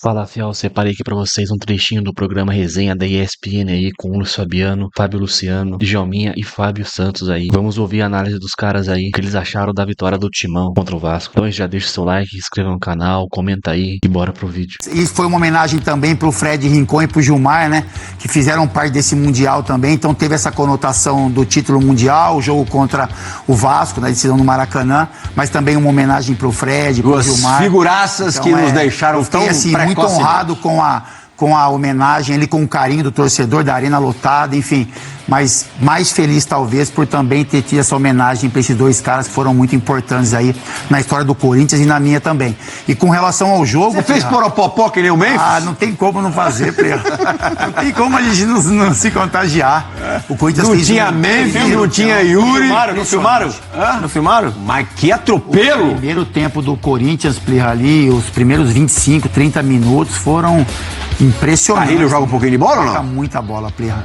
Fala, fiel, separei aqui pra vocês um trechinho do programa Resenha da ESPN aí, com o Luiz Fabiano, Fábio Luciano, Djalminha e Fábio Santos aí. Vamos ouvir a análise dos caras aí, o que eles acharam da vitória do Timão contra o Vasco. Então já deixa o seu like, se inscreva no canal, comenta aí e bora pro vídeo. E foi uma homenagem também pro Fred Rincon e pro Gilmar, né, que fizeram parte desse Mundial também, então teve essa conotação do título mundial, o jogo contra o Vasco, na decisão no Maracanã, mas também uma homenagem pro Fred, pro Gilmar. Figuraças então, que nos deixaram tão assim, muito honrado com a homenagem ali, com o carinho do torcedor, da arena lotada, enfim, mas mais feliz talvez por também ter tido essa homenagem para esses dois caras que foram muito importantes aí na história do Corinthians e na minha também. E com relação ao jogo... Você fez poropopó que nem o Memphis? Ah, não tem como não fazer, Plea. Não tem como a gente não se contagiar. O Corinthians não tinha Memphis, não tinha Yuri. Não filmaram? Não filmaram? Mas que atropelo! O primeiro tempo do Corinthians, Plea, ali, os primeiros 25, 30 minutos foram impressionantes. Carrilho joga um pouquinho de bola ou não? Muita bola, Plea.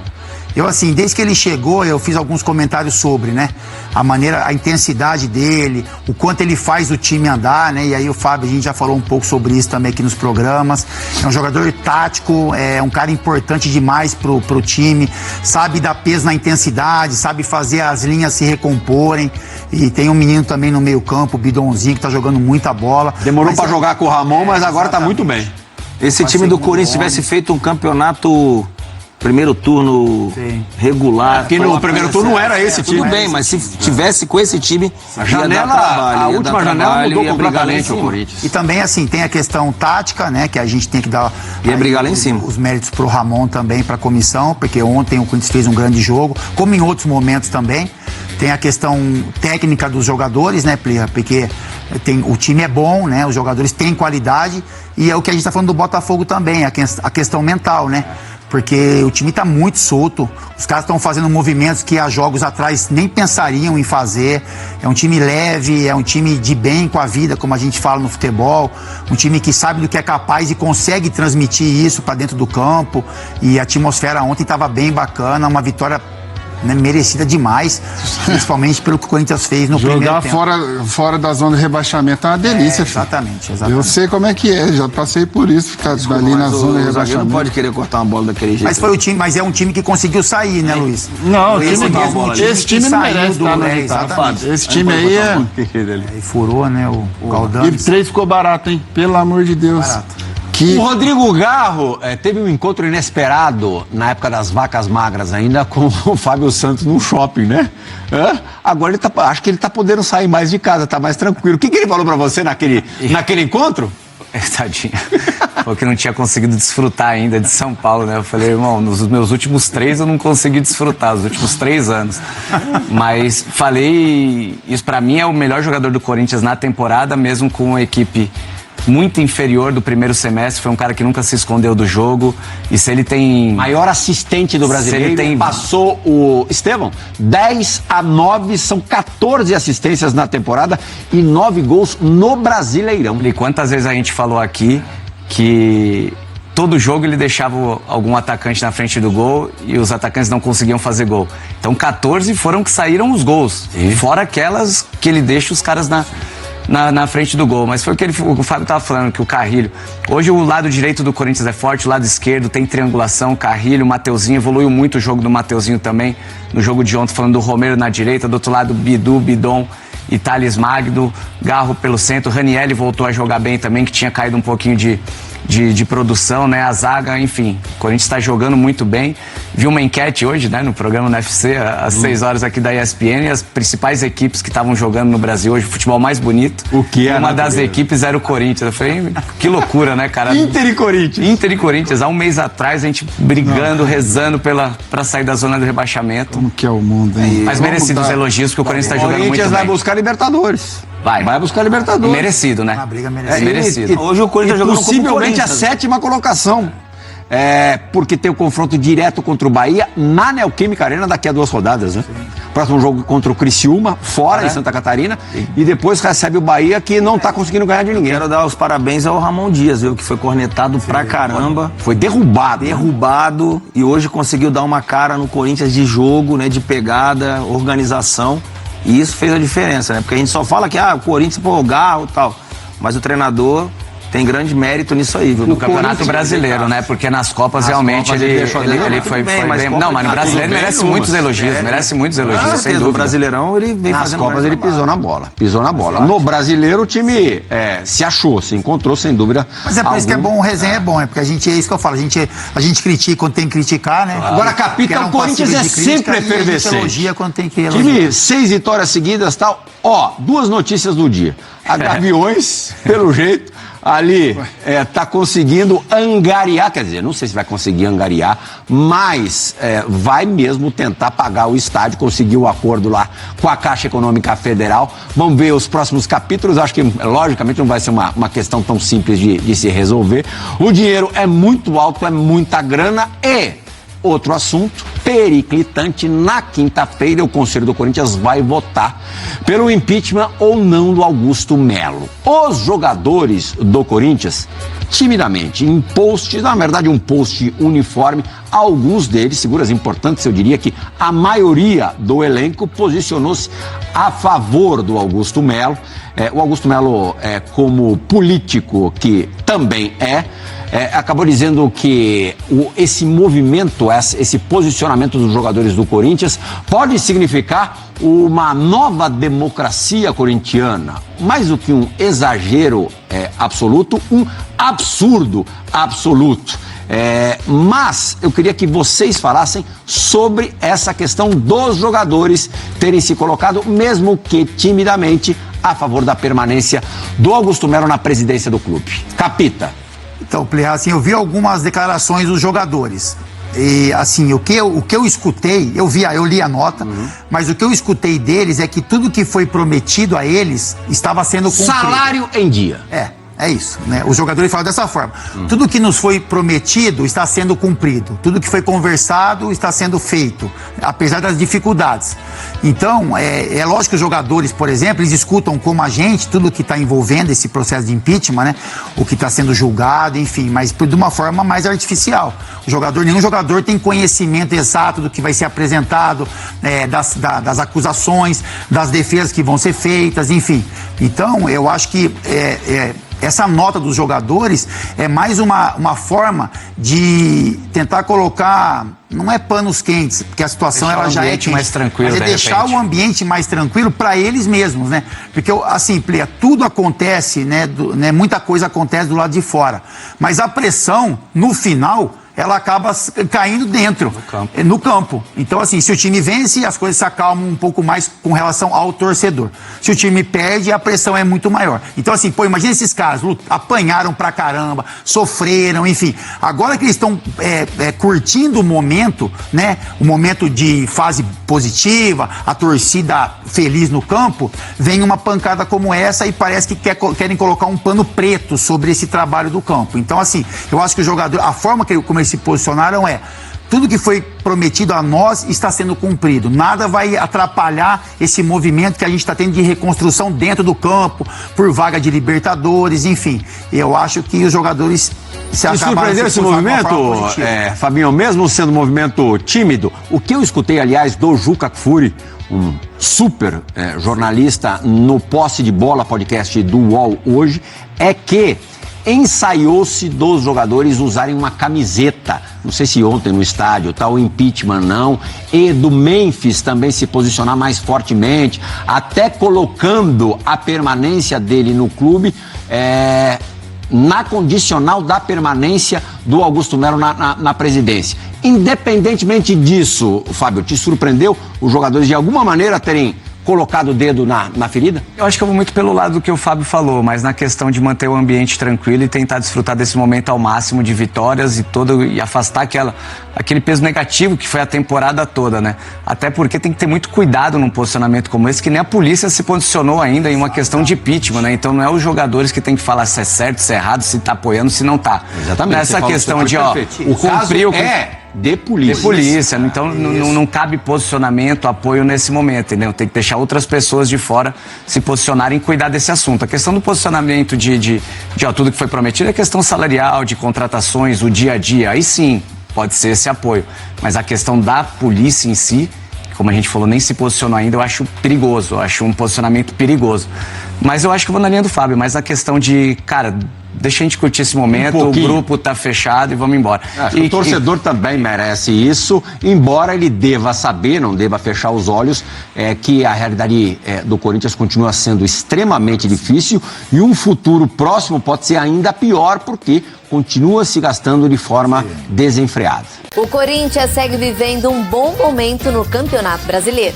Eu, assim, desde que ele chegou, eu fiz alguns comentários sobre, né? A maneira, a intensidade dele, o quanto ele faz o time andar, né? E aí o Fábio, a gente já falou um pouco sobre isso também aqui nos programas. É um jogador tático, é um cara importante demais pro time, sabe dar peso na intensidade, sabe fazer as linhas se recomporem. E tem um menino também no meio campo, o Bidonzinho, que tá jogando muita bola. Demorou pra jogar com o Ramon, mas agora tá muito bem. Esse time do Corinthians tivesse feito um campeonato... Primeiro turno regular. Porque no primeiro turno não era esse time. Tudo bem, mas se tivesse com esse time, a janela, a última janela mudou completamente o Corinthians. E também, assim, tem a questão tática, né, que a gente tem que dar ia brigar lá em cima. Os méritos pro Ramon também, pra comissão, porque ontem o Corinthians fez um grande jogo, como em outros momentos também. Tem a questão técnica dos jogadores, né, Plea? Porque o time é bom, né? Os jogadores têm qualidade. E é o que a gente tá falando do Botafogo também, a questão mental, né? Porque o time tá muito solto, os caras estão fazendo movimentos que há jogos atrás nem pensariam em fazer. É um time leve, é um time de bem com a vida, como a gente fala no futebol, um time que sabe do que é capaz e consegue transmitir isso para dentro do campo. E a atmosfera ontem estava bem bacana, uma vitória, né, merecida demais, principalmente pelo que o Corinthians fez no primeiro tempo. Jogar fora da zona de rebaixamento é uma delícia, exatamente. Eu sei como é que é, já passei por isso, ficar ali na zona de rebaixamento. Não pode querer cortar uma bola daquele jeito. Mas foi o time, mas é um time que conseguiu sair, né, Luiz? Não, esse time não merece estar no resultado. Esse time aí Aí furou, né, o Galdano. E 3 ficou barato, hein? Pelo amor de Deus. Barato. O Rodrigo Garro teve um encontro inesperado na época das vacas magras ainda com o Fábio Santos no shopping, né? Agora acho que ele tá podendo sair mais de casa, tá mais tranquilo. O que ele falou pra você naquele encontro? Tadinho. Porque não tinha conseguido desfrutar ainda de São Paulo, né? Eu falei, irmão, nos meus últimos 3 eu não consegui desfrutar, os últimos 3 anos. Mas falei, isso pra mim é o melhor jogador do Corinthians na temporada, mesmo com uma equipe muito inferior do primeiro semestre, foi um cara que nunca se escondeu do jogo. E se ele tem... Maior assistente do brasileiro, tem... passou o Estevão, 10-9, são 14 assistências na temporada e 9 gols no Brasileirão. E quantas vezes a gente falou aqui que todo jogo ele deixava algum atacante na frente do gol e os atacantes não conseguiam fazer gol. Então 14 foram que saíram os gols, fora aquelas que ele deixa os caras na frente do gol. Mas foi o que o Fábio estava falando, que o Carrilho... Hoje o lado direito do Corinthians é forte, o lado esquerdo tem triangulação, Carrilho, Mateuzinho, evoluiu muito o jogo do Mateuzinho também, no jogo de ontem, falando do Romero na direita, do outro lado Bidu, Bidon e Thales Magno, Garro pelo centro, Ranielli voltou a jogar bem também, que tinha caído um pouquinho de produção, né? A zaga, enfim, o Corinthians está jogando muito bem. Vi uma enquete hoje, né, no programa no UFC, às 6 horas aqui da ESPN, e as principais equipes que estavam jogando no Brasil hoje, o futebol mais bonito. O que é? Uma das equipes era o Corinthians. Eu falei, que loucura, né, cara? Inter e Corinthians. Inter e Corinthians. Há um mês atrás, a gente brigando, rezando pra sair da zona do rebaixamento. Como que é o mundo, hein? Mas merecidos elogios, porque o Corinthians está jogando muito bem. O Corinthians vai buscar Libertadores. Vai buscar Libertadores. Merecido, né? Uma briga merecida. Merecido. Hoje o Corinthians jogando possivelmente a 7ª colocação. Porque tem o confronto direto contra o Bahia na Neoquímica Arena daqui a 2 rodadas, né? Próximo jogo contra o Criciúma, fora em Santa Catarina, e depois recebe o Bahia, que não tá conseguindo ganhar de ninguém. Quero dar os parabéns ao Ramon Dias, viu? Que foi cornetado pra caramba. Foi derrubado. Derrubado, e hoje conseguiu dar uma cara no Corinthians de jogo, né? De pegada, organização. E isso fez a diferença, né? Porque a gente só fala que o Corinthians, o Garro e tal. Mas o treinador tem grande mérito nisso aí, viu? No Campeonato Brasileiro, né? Porque nas Copas realmente ele foi bem. Não, mas no Brasileiro merece muitos elogios, sem dúvida. No Brasileirão ele vem nas fazendo Copas ele pisou na bola. No Brasileiro o time se achou, se encontrou, sem dúvida. Mas é por isso que é bom, o resenha é bom, porque é isso que eu falo, a gente critica quando tem que criticar, né? Agora, Capita, o Corinthians é sempre efervescente. Elogia quando tem que elogiar. Time, 6 vitórias seguidas, tal. Ó, 2 notícias do dia. A Gaviões, pelo jeito, ali tá conseguindo angariar, quer dizer, não sei se vai conseguir angariar, mas vai mesmo tentar pagar o estádio, conseguir o acordo lá com a Caixa Econômica Federal. Vamos ver os próximos capítulos, acho que logicamente não vai ser uma questão tão simples de se resolver. O dinheiro é muito alto, é muita grana e... Outro assunto periclitante, na quinta-feira o Conselho do Corinthians vai votar pelo impeachment ou não do Augusto Melo. Os jogadores do Corinthians, timidamente, em post, na verdade um post uniforme, alguns deles, figuras importantes, eu diria que a maioria do elenco posicionou-se a favor do Augusto Melo. O Augusto Melo, como político que também acabou dizendo que esse movimento, esse posicionamento dos jogadores do Corinthians pode significar uma nova democracia corintiana. Mais do que um exagero absoluto, um absurdo absoluto. Mas eu queria que vocês falassem sobre essa questão dos jogadores terem se colocado, mesmo que timidamente, a favor da permanência do Augusto Melo na presidência do clube. Capita. Então, assim, eu vi algumas declarações dos jogadores. E, assim, o que eu escutei, eu li a nota, mas o que eu escutei deles é que tudo que foi prometido a eles estava sendo cumprido. Salário em dia. É isso, né? Os jogadores falam dessa forma. Tudo que nos foi prometido está sendo cumprido. Tudo que foi conversado está sendo feito, apesar das dificuldades. Então, é lógico que os jogadores, por exemplo, eles escutam como a gente, tudo que está envolvendo esse processo de impeachment, né? O que está sendo julgado, enfim, mas de uma forma mais artificial. Nenhum jogador tem conhecimento exato do que vai ser apresentado, das acusações, das defesas que vão ser feitas, enfim. Então, eu acho que essa nota dos jogadores é mais uma forma de tentar colocar, não é panos quentes, porque a situação deixar ela já é quente, mais tranquilo, mas deixar o ambiente mais tranquilo para eles mesmos, né? Porque assim, tudo acontece, né? Muita coisa acontece do lado de fora, mas a pressão no final ela acaba caindo dentro, no campo. Então, assim, se o time vence, as coisas se acalmam um pouco mais com relação ao torcedor. Se o time perde, a pressão é muito maior. Então, assim, imagina esses caras, apanharam pra caramba, sofreram, enfim. Agora que eles estão curtindo o momento, né? O momento de fase positiva, a torcida feliz no campo, vem uma pancada como essa e parece que querem colocar um pano preto sobre esse trabalho do campo. Então, assim, eu acho que o jogador, a forma como eles se posicionaram tudo que foi prometido a nós está sendo cumprido. Nada vai atrapalhar esse movimento que a gente está tendo de reconstrução dentro do campo, por vaga de Libertadores, enfim. Eu acho que os jogadores se surpreendeu esse movimento, Fabinho, mesmo sendo um movimento tímido? O que eu escutei, aliás, do Juca Kfouri, um super jornalista no Posse de Bola podcast do UOL hoje, é que ensaiou-se dos jogadores usarem uma camiseta, não sei se ontem no estádio, o impeachment não, e do Memphis também se posicionar mais fortemente, até colocando a permanência dele no clube na condicional da permanência do Augusto Melo na presidência. Independentemente disso, Fábio, te surpreendeu os jogadores de alguma maneira terem colocado o dedo na ferida? Eu acho que eu vou muito pelo lado do que o Fábio falou, mas na questão de manter o ambiente tranquilo e tentar desfrutar desse momento ao máximo de vitórias e afastar aquele peso negativo que foi a temporada toda, né? Até porque tem que ter muito cuidado num posicionamento como esse, que nem a polícia se posicionou ainda em uma questão de impeachment, né? Então não é os jogadores que tem que falar se é certo, se é errado, se tá apoiando, se não tá. Exatamente. Nessa questão de, o cumpriu de polícia. De polícia. Então não cabe posicionamento, apoio nesse momento, entendeu? Tem que deixar outras pessoas de fora se posicionarem e cuidar desse assunto. A questão do posicionamento de tudo que foi prometido é questão salarial, de contratações, o dia a dia. Aí sim, pode ser esse apoio. Mas a questão da polícia em si, como a gente falou, nem se posicionou ainda, eu acho perigoso. Eu acho um posicionamento perigoso. Mas eu acho que eu vou na linha do Fábio. Mas a questão de, cara, deixa a gente curtir esse momento, o grupo tá fechado e vamos embora. O torcedor também merece isso, embora ele deva saber, não deva fechar os olhos, que a realidade do Corinthians continua sendo extremamente difícil e um futuro próximo pode ser ainda pior, porque continua se gastando de forma desenfreada. O Corinthians segue vivendo um bom momento no Campeonato Brasileiro.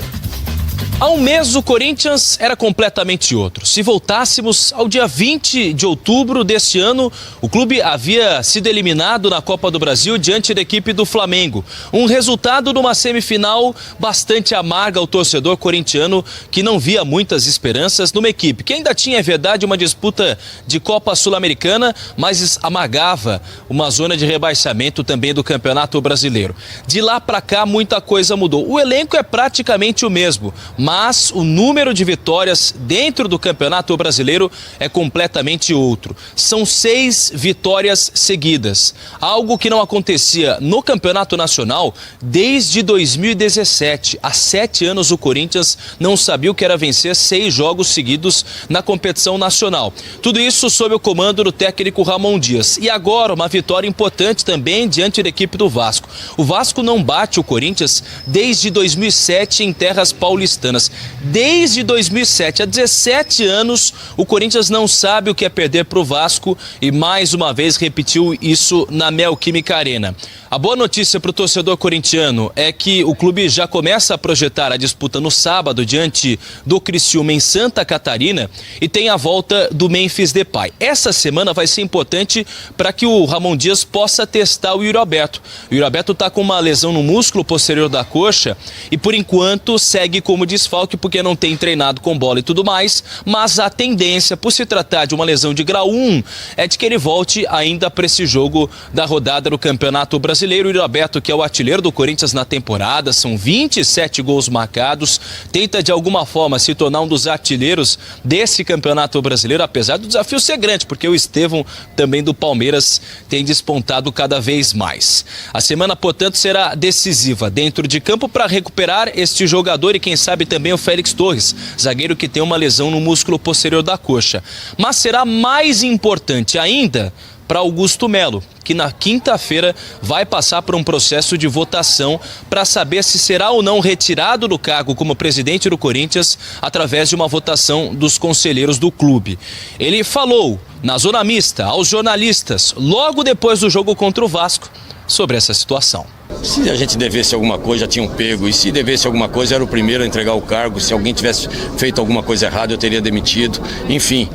Há um mês, o Corinthians era completamente outro. Se voltássemos ao dia 20 de outubro deste ano, o clube havia sido eliminado na Copa do Brasil diante da equipe do Flamengo. Um resultado numa semifinal bastante amarga ao torcedor corintiano, que não via muitas esperanças numa equipe que ainda tinha, é verdade, uma disputa de Copa Sul-Americana, mas amargava uma zona de rebaixamento também do Campeonato Brasileiro. De lá para cá, muita coisa mudou. O elenco é praticamente o mesmo, mas o número de vitórias dentro do Campeonato Brasileiro é completamente outro. São 6 vitórias seguidas, algo que não acontecia no Campeonato Nacional desde 2017. Há 7 anos o Corinthians não sabia o que era vencer 6 jogos seguidos na competição nacional. Tudo isso sob o comando do técnico Ramon Dias. E agora uma vitória importante também diante da equipe do Vasco. O Vasco não bate o Corinthians desde 2007 em terras paulistanas. Desde 2007, há 17 anos, o Corinthians não sabe o que é perder para o Vasco e mais uma vez repetiu isso na Neoquímica Arena. A boa notícia para o torcedor corintiano é que o clube já começa a projetar a disputa no sábado diante do Criciúma em Santa Catarina e tem a volta do Memphis Depay. Essa semana vai ser importante para que o Ramon Dias possa testar o Yuri Alberto. O Yuri Alberto está com uma lesão no músculo posterior da coxa e por enquanto segue como desfalque porque não tem treinado com bola e tudo mais, mas a tendência, por se tratar de uma lesão de grau 1, é de que ele volte ainda para esse jogo da rodada do Campeonato Brasileiro. O Yuri Alberto, que é o artilheiro do Corinthians na temporada, são 27 gols marcados, tenta de alguma forma se tornar um dos artilheiros desse Campeonato Brasileiro, apesar do desafio ser grande, porque o Estevão, também do Palmeiras, tem despontado cada vez mais. A semana, portanto, será decisiva dentro de campo para recuperar este jogador e quem sabe também o Félix Torres, zagueiro que tem uma lesão no músculo posterior da coxa. Mas será mais importante ainda para Augusto Melo, que na quinta-feira vai passar por um processo de votação para saber se será ou não retirado do cargo como presidente do Corinthians através de uma votação dos conselheiros do clube. Ele falou na zona mista aos jornalistas logo depois do jogo contra o Vasco sobre essa situação. Se a gente devesse alguma coisa, já tinham pego. E se devesse alguma coisa, era o primeiro a entregar o cargo. Se alguém tivesse feito alguma coisa errada, eu teria demitido. Enfim,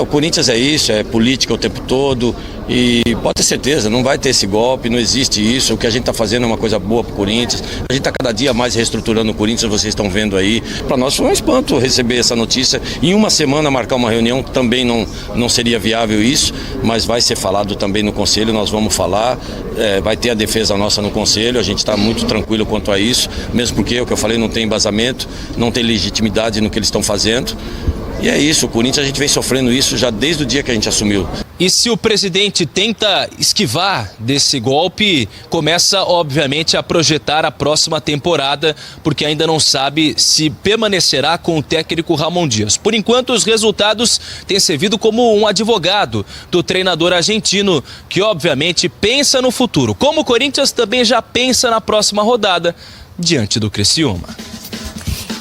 o Corinthians é isso, é política o tempo todo. E pode ter certeza, não vai ter esse golpe, não existe isso. O que a gente está fazendo é uma coisa boa para o Corinthians. A gente está cada dia mais reestruturando o Corinthians, vocês estão vendo aí. Para nós foi um espanto receber essa notícia. Em uma semana marcar uma reunião também não seria viável isso, mas vai ser falado também no Conselho, nós vamos falar. Vai ter a defesa nossa no Conselho, a gente está muito tranquilo quanto a isso, mesmo porque, o que eu falei, não tem embasamento, não tem legitimidade no que eles estão fazendo. E é isso, o Corinthians a gente vem sofrendo isso já desde o dia que a gente assumiu. E se o presidente tenta esquivar desse golpe, começa obviamente a projetar a próxima temporada, porque ainda não sabe se permanecerá com o técnico Ramon Dias. Por enquanto, os resultados têm servido como um advogado do treinador argentino, que obviamente pensa no futuro, como o Corinthians também já pensa na próxima rodada, diante do Criciúma.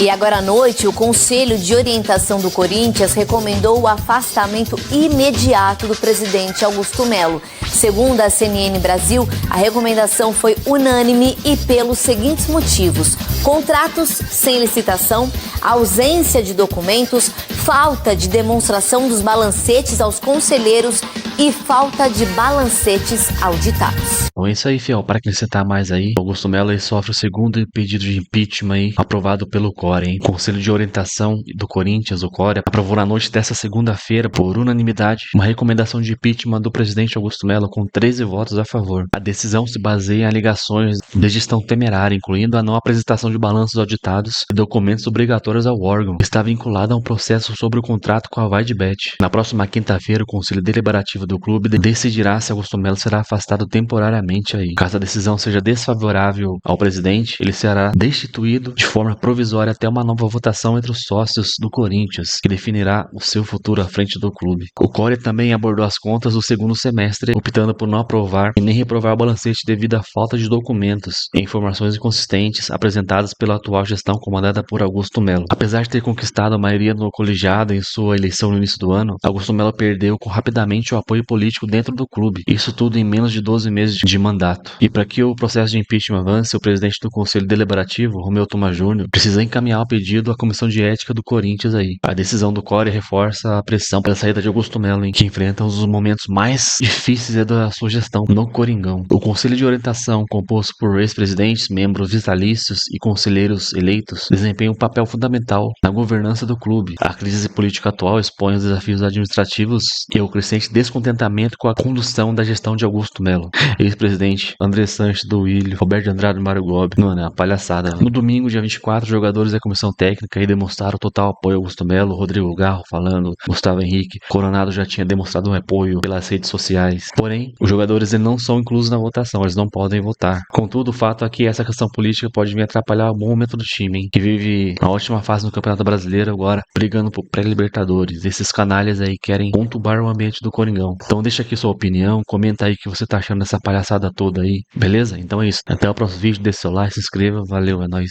E agora à noite, o Conselho de Orientação do Corinthians recomendou o afastamento imediato do presidente Augusto Melo. Segundo a CNN Brasil, a recomendação foi unânime e pelos seguintes motivos: contratos sem licitação, ausência de documentos, falta de demonstração dos balancetes aos conselheiros e falta de balancetes auditados. Bom, é isso aí, fiel. Para acrescentar mais aí, Augusto Melo aí sofre o segundo pedido de impeachment aí, aprovado pelo CORE, hein? O Conselho de Orientação do Corinthians, o CORE, aprovou na noite dessa segunda-feira, por unanimidade, uma recomendação de impeachment do presidente Augusto Melo com 13 votos a favor. A decisão se baseia em alegações de gestão temerária, incluindo a não apresentação de balanços auditados e documentos obrigatórios ao órgão. Está vinculada a um processo sobre o contrato com a Vaidbet. Na próxima quinta-feira, o Conselho Deliberativo do clube decidirá se Augusto Melo será afastado temporariamente aí. Caso a decisão seja desfavorável ao presidente, ele será destituído de forma provisória até uma nova votação entre os sócios do Corinthians, que definirá o seu futuro à frente do clube. O Core também abordou as contas do segundo semestre, optando por não aprovar e nem reprovar o balancete devido à falta de documentos e informações inconsistentes apresentadas pela atual gestão comandada por Augusto Melo. Apesar de ter conquistado a maioria no colegiado em sua eleição no início do ano, Augusto Melo perdeu rapidamente o apoio político dentro do clube. Isso tudo em menos de 12 meses de mandato. E para que o processo de impeachment avance, o presidente do Conselho Deliberativo, Romeu Thoma Júnior, precisa encaminhar o pedido à Comissão de Ética do Corinthians aí. A decisão do Core reforça a pressão pela saída de Augusto Melo, que enfrenta um dos momentos mais difíceis da sua gestão no Coringão. O Conselho de Orientação, composto por ex-presidentes, membros vitalícios e conselheiros eleitos, desempenha um papel fundamental na governança do clube. A crise política atual expõe os desafios administrativos e o crescente descontentamento com a condução da gestão de Augusto Melo. Ex-presidente André Sanches do Willio, Roberto de Andrade e Mário Gobi. Mano, é uma palhaçada. No domingo, dia 24, jogadores da comissão técnica demonstraram total apoio a Augusto Melo. Rodrigo Garro falando, Gustavo Henrique. Coronado já tinha demonstrado um apoio pelas redes sociais. Porém, os jogadores não são inclusos na votação, eles não podem votar. Contudo, o fato é que essa questão política pode vir atrapalhar o bom momento do time, hein, que vive uma ótima fase no Campeonato Brasileiro agora, brigando por pré-libertadores. Esses canalhas aí querem conturbar o ambiente do Coringão. Então deixa aqui sua opinião, comenta aí o que você tá achando dessa palhaçada toda aí, beleza? Então é isso. Até o próximo vídeo, deixa seu like, se inscreva, valeu, é nóis.